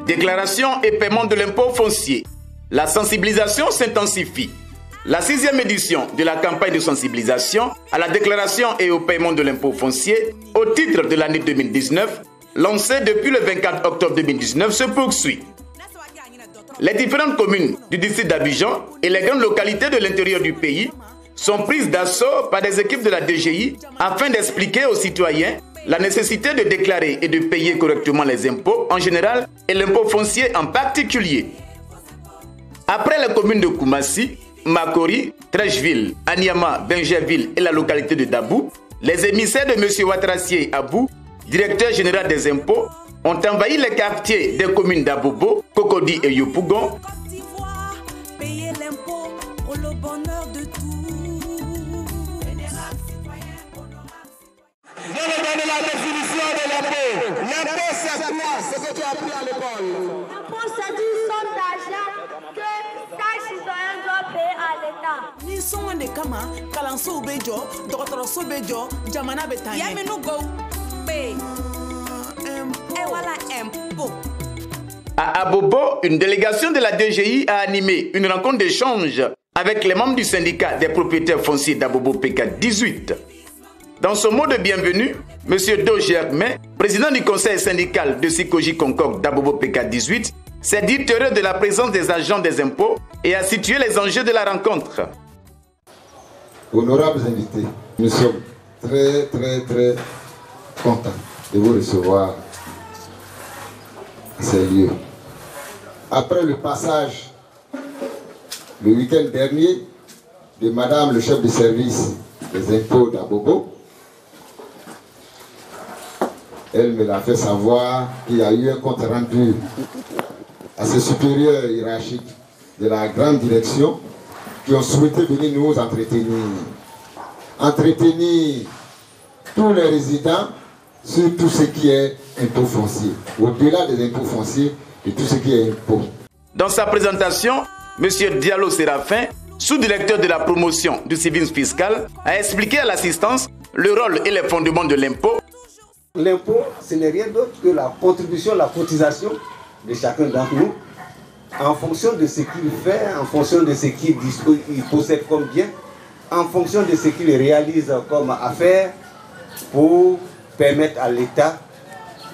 Déclaration et paiement de l'impôt foncier. La sensibilisation s'intensifie. La 6e édition de la campagne de sensibilisation à la déclaration et au paiement de l'impôt foncier au titre de l'année 2019, lancée depuis le 24 octobre 2019, se poursuit. Les différentes communes du district d'Abidjan et les grandes localités de l'intérieur du pays sont prises d'assaut par des équipes de la DGI afin d'expliquer aux citoyens la nécessité de déclarer et de payer correctement les impôts en général et l'impôt foncier en particulier. Après les communes de Koumassi, Makori, Trècheville, Anyama, Benjerville et la localité de Dabou, les émissaires de M. Ouatrassier Abou, directeur général des impôts, ont envahi les quartiers des communes d'Abobo, Cocody et Yopougon. Payer l'impôt pour le bonheur de tous. Je vais donner la définition de l'impôt. L'impôt, c'est quoi? Ce que tu as appris à l'école. L'impôt, c'est une somme d'argent que chaque citoyen doit payer à l'État. Ni songo de kama, kalanso bejo, dokotoroso bejo, jamana betanye. Yami no go pay. Et voilà impôt. À Abobo, une délégation de la DGI a animé une rencontre d'échange avec les membres du syndicat des propriétaires fonciers d'Abobo PK 18. Dans son mot de bienvenue, M. Do Germain, président du conseil syndical de Sikoji Concorde d'Abobo PK 18, s'est dit heureux de la présence des agents des impôts et a situé les enjeux de la rencontre. Honorables invités, nous sommes très contents de vous recevoir à ces lieux. Après le passage, le week-end dernier, de Madame le chef de service des impôts d'Abobo, elle me l'a fait savoir qu'il y a eu un compte rendu à ses supérieurs hiérarchiques de la grande direction qui ont souhaité venir nous entretenir. Entretenir tous les résidents sur tout ce qui est impôt foncier, au-delà des impôts fonciers et tout ce qui est impôt. Dans sa présentation, M. Diallo Séraphin, sous-directeur de la promotion du civisme fiscal, a expliqué à l'assistance le rôle et les fondements de l'impôt. L'impôt, ce n'est rien d'autre que la contribution, la cotisation de chacun d'entre nous en fonction de ce qu'il fait, en fonction de ce qu'il possède comme bien, en fonction de ce qu'il réalise comme affaire pour permettre à l'État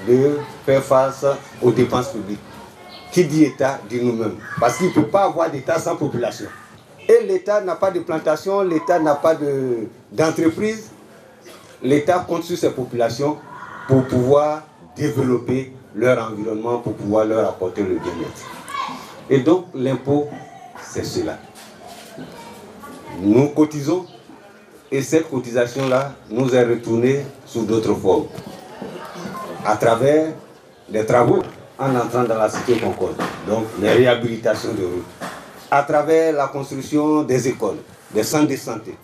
de faire face aux dépenses publiques. Qui dit État, dit nous-mêmes. Parce qu'il ne peut pas avoir d'État sans population. Et l'État n'a pas de plantation, l'État n'a pas d'entreprise. L'État compte sur ses populations pour pouvoir développer leur environnement, pour pouvoir leur apporter le bien-être. Et donc l'impôt, c'est cela. Nous cotisons et cette cotisation-là nous est retournée sous d'autres formes. À travers les travaux en entrant dans la cité Concorde, donc les réhabilitations de routes, à travers la construction des écoles, des centres de santé,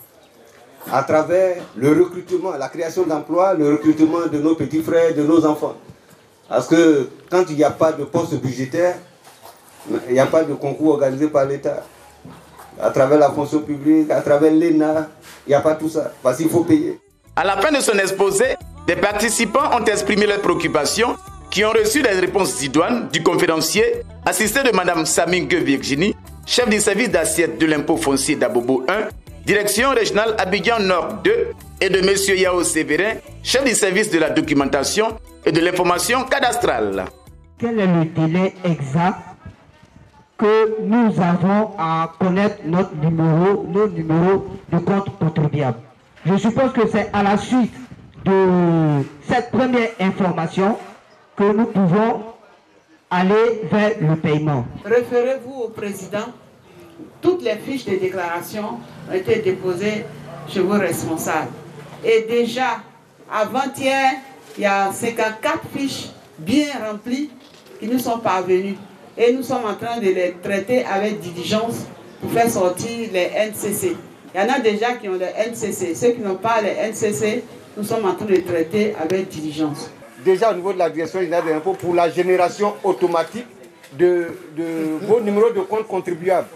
à travers le recrutement, la création d'emplois, le recrutement de nos petits frères, de nos enfants. Parce que quand il n'y a pas de poste budgétaire, il n'y a pas de concours organisé par l'État. À travers la fonction publique, à travers l'ENA, il n'y a pas tout ça, parce qu'il faut payer. À la fin de son exposé, des participants ont exprimé leurs préoccupations qui ont reçu des réponses idoines du conférencier, assisté de Mme Samingue Virginie, chef du service d'assiette de l'impôt foncier d'Abobo 1, direction régionale Abidjan Nord 2, et de M. Yao Sévérin, chef du service de la documentation et de l'information cadastrale. Quel est le délai exact que nous avons à connaître nos numéros de compte contribuable? Je suppose que c'est à la suite de cette première information que nous pouvons aller vers le paiement. Référez-vous au président. Toutes les fiches de déclaration ont été déposées chez vos responsables. Et déjà, avant-hier, il y a 54 fiches bien remplies qui nous sont parvenues. Et nous sommes en train de les traiter avec diligence pour faire sortir les NCC. Il y en a déjà qui ont les NCC. Ceux qui n'ont pas les NCC, nous sommes en train de les traiter avec diligence. Déjà au niveau de la direction générale des impôts pour la génération automatique de vos numéros de compte contribuables.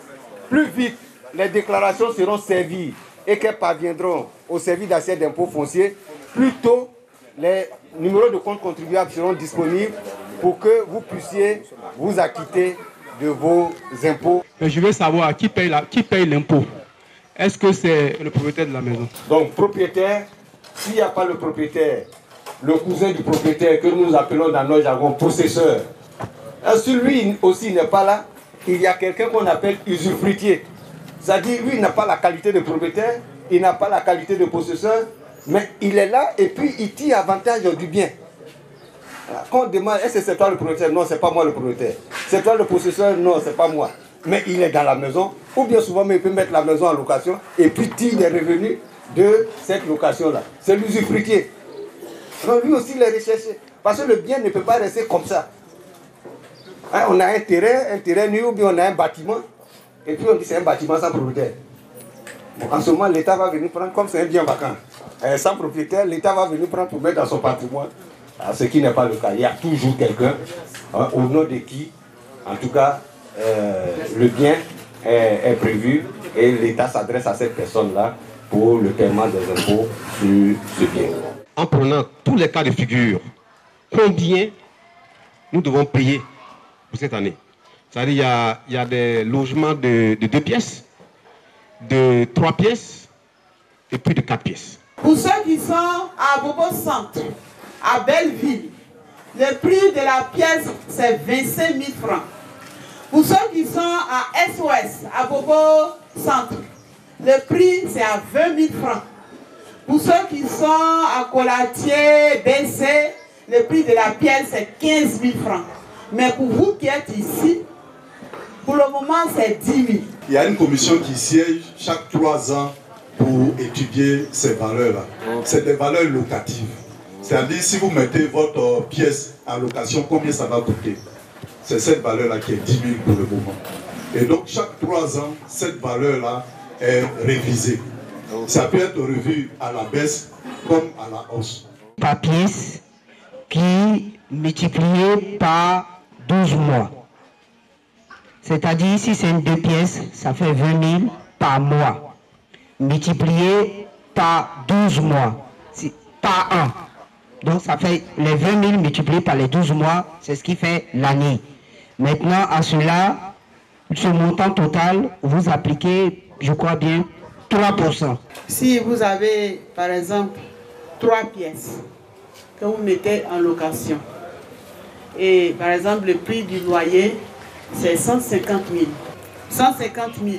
Plus vite les déclarations seront servies et qu'elles parviendront au service d'assiette d'impôts fonciers, plus tôt les numéros de compte contribuables seront disponibles pour que vous puissiez vous acquitter de vos impôts. Mais je veux savoir qui paye l'impôt. Est-ce que c'est le propriétaire de la maison? Donc propriétaire, s'il n'y a pas le propriétaire, le cousin du propriétaire que nous appelons dans notre jargon possesseur, si lui aussi n'est pas là, il y a quelqu'un qu'on appelle usufruitier. C'est-à-dire lui il n'a pas la qualité de propriétaire, il n'a pas la qualité de possesseur, mais il est là et puis il tire avantage du bien. Quand on demande, est-ce que c'est toi le propriétaire? Non, c'est pas moi le propriétaire. C'est toi le possesseur? Non, c'est pas moi. Mais il est dans la maison, ou bien souvent mais il peut mettre la maison en location et puis tire les revenus de cette location-là. C'est l'usufruitier. Donc lui aussi il est recherché. Parce que le bien ne peut pas rester comme ça. Hein, on a un terrain nu, ou bien on a un bâtiment, et puis on dit c'est un bâtiment sans propriétaire. Bon, en ce moment, l'État va venir prendre, comme c'est un bien vacant, sans propriétaire, l'État va venir prendre pour mettre dans son patrimoine. Alors, ce qui n'est pas le cas. Il y a toujours quelqu'un, hein, au nom de qui, en tout cas, le bien est prévu et l'État s'adresse à cette personne-là pour le paiement des impôts sur ce bien. En prenant tous les cas de figure, combien nous devons payer pour cette année? C'est-à-dire il y a des logements de 2 pièces, de 3 pièces et puis de 4 pièces. Pour ceux qui sont à Bobo Centre, à Belleville, le prix de la pièce c'est 25 000 francs. Pour ceux qui sont à SOS, à Bobo Centre, le prix c'est à 20 000 francs. Pour ceux qui sont à Colatier, BC, le prix de la pièce c'est 15 000 francs. Mais pour vous qui êtes ici, pour le moment c'est 10 000. Il y a une commission qui siège chaque 3 ans pour étudier ces valeurs-là. C'est des valeurs locatives. C'est-à-dire si vous mettez votre pièce en location, combien ça va coûter? C'est cette valeur-là qui est 10 000 pour le moment. Et donc chaque 3 ans, cette valeur-là est révisée. Ça peut être revu à la baisse comme à la hausse. Par pièce qui multiplié par 12 mois. C'est-à-dire si c'est une 2 pièces, ça fait 20 000 par mois. Multiplié par 12 mois, par an. Donc ça fait les 20 000 multipliés par les 12 mois, c'est ce qui fait l'année. Maintenant, à cela, ce montant total, vous appliquez, je crois bien, 3%. Si vous avez, par exemple, 3 pièces que vous mettez en location, et par exemple, le prix du loyer, c'est 150 000. 150 000.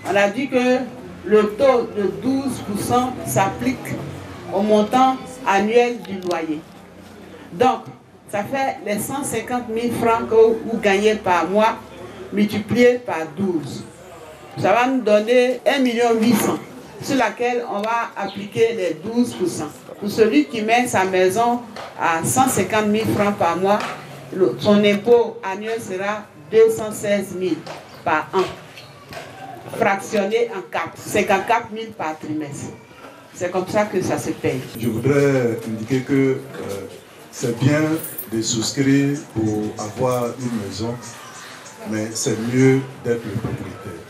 On a dit que le taux de 12% s'applique au montant annuel du loyer. Donc, ça fait les 150 000 francs que vous gagnez par mois multiplié par 12. Ça va nous donner 1 800 000 sur laquelle on va appliquer les 12%. Pour celui qui met sa maison à 150 000 francs par mois, son impôt annuel sera 216 000 par an, fractionné en 4, 54 000 par trimestre. C'est comme ça que ça se paye. Je voudrais indiquer que c'est bien de souscrire pour avoir une maison, mais c'est mieux d'être le propriétaire.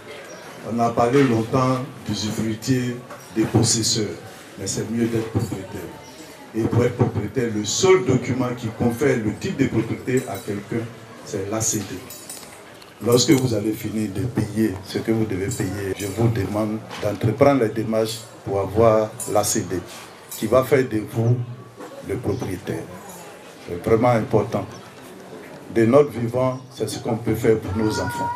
On a parlé longtemps d'usufruitier, des possesseurs, mais c'est mieux d'être propriétaire. Et pour être propriétaire, le seul document qui confère le type de propriété à quelqu'un, c'est l'ACD. Lorsque vous allez finir de payer ce que vous devez payer, je vous demande d'entreprendre les démarches pour avoir l'ACD, qui va faire de vous le propriétaire. C'est vraiment important. De notre vivant, c'est ce qu'on peut faire pour nos enfants.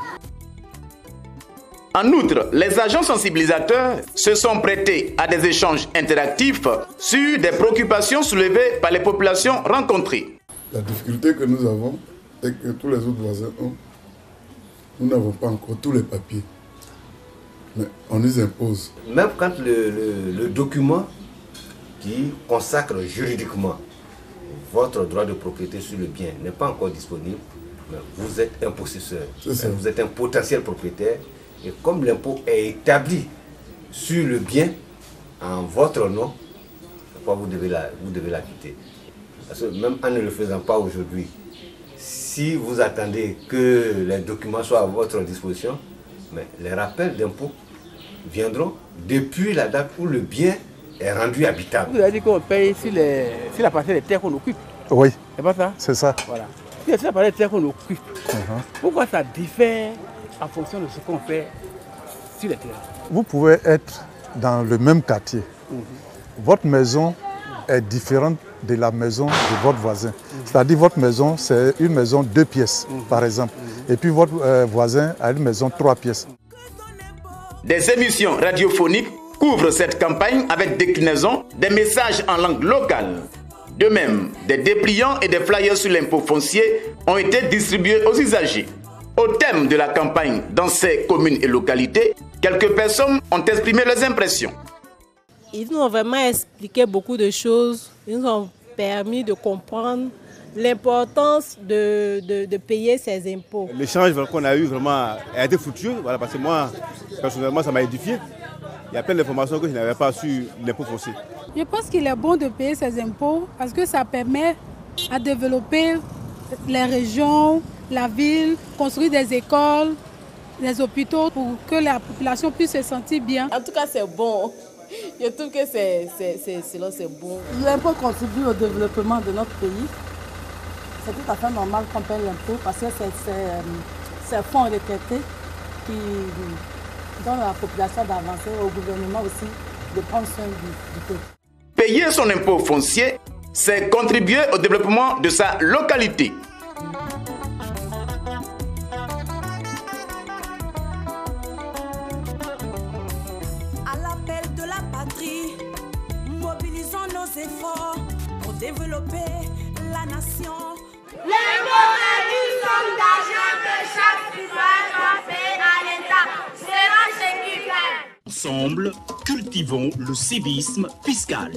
En outre, les agents sensibilisateurs se sont prêtés à des échanges interactifs sur des préoccupations soulevées par les populations rencontrées. La difficulté que nous avons est que tous les autres voisins ont. Nous n'avons pas encore tous les papiers, mais on nous impose. Même quand le document qui consacre juridiquement votre droit de propriété sur le bien n'est pas encore disponible, mais vous êtes un possesseur, vous êtes un potentiel propriétaire, et comme l'impôt est établi sur le bien en votre nom, vous devez l'acquitter. Parce que même en ne le faisant pas aujourd'hui, si vous attendez que les documents soient à votre disposition, mais les rappels d'impôt viendront depuis la date où le bien est rendu habitable. Vous avez dit qu'on paye sur la partie des terres qu'on occupe. Oui. C'est pas ça? C'est ça. Voilà. Ça paraît très qu'on occupe. Pourquoi ça diffère en fonction de ce qu'on fait sur le terrain? Vous pouvez être dans le même quartier. Votre maison est différente de la maison de votre voisin. C'est-à-dire votre maison, c'est une maison 2 pièces, par exemple. Et puis votre voisin a une maison 3 pièces. Des émissions radiophoniques couvrent cette campagne avec déclinaison des messages en langue locale. De même, des dépliants et des flyers sur l'impôt foncier ont été distribués aux usagers. Au thème de la campagne dans ces communes et localités, quelques personnes ont exprimé leurs impressions. Ils nous ont vraiment expliqué beaucoup de choses. Ils nous ont permis de comprendre l'importance de payer ses impôts. L'échange qu'on a eu vraiment a été fructueux, voilà, parce que moi, personnellement, ça m'a édifié. Il y a plein d'informations que je n'avais pas sur l'impôt foncier. Je pense qu'il est bon de payer ses impôts parce que ça permet à développer les régions, la ville, construire des écoles, des hôpitaux pour que la population puisse se sentir bien. En tout cas, c'est bon. Je trouve que c'est bon. L'impôt contribue au développement de notre pays. C'est tout à fait normal qu'on paye l'impôt parce que c'est un fonds retraité qui donne à la population d'avancer, au gouvernement aussi de prendre soin du peuple. Payer son impôt foncier, c'est contribuer au développement de sa localité. À l'appel de la patrie, mobilisons nos efforts pour développer la nation. L'impôt est une somme d'argent que chaque citoyen doit payer à l'État. C'est ce qui fait. Ensemble, cultivons le civisme fiscal.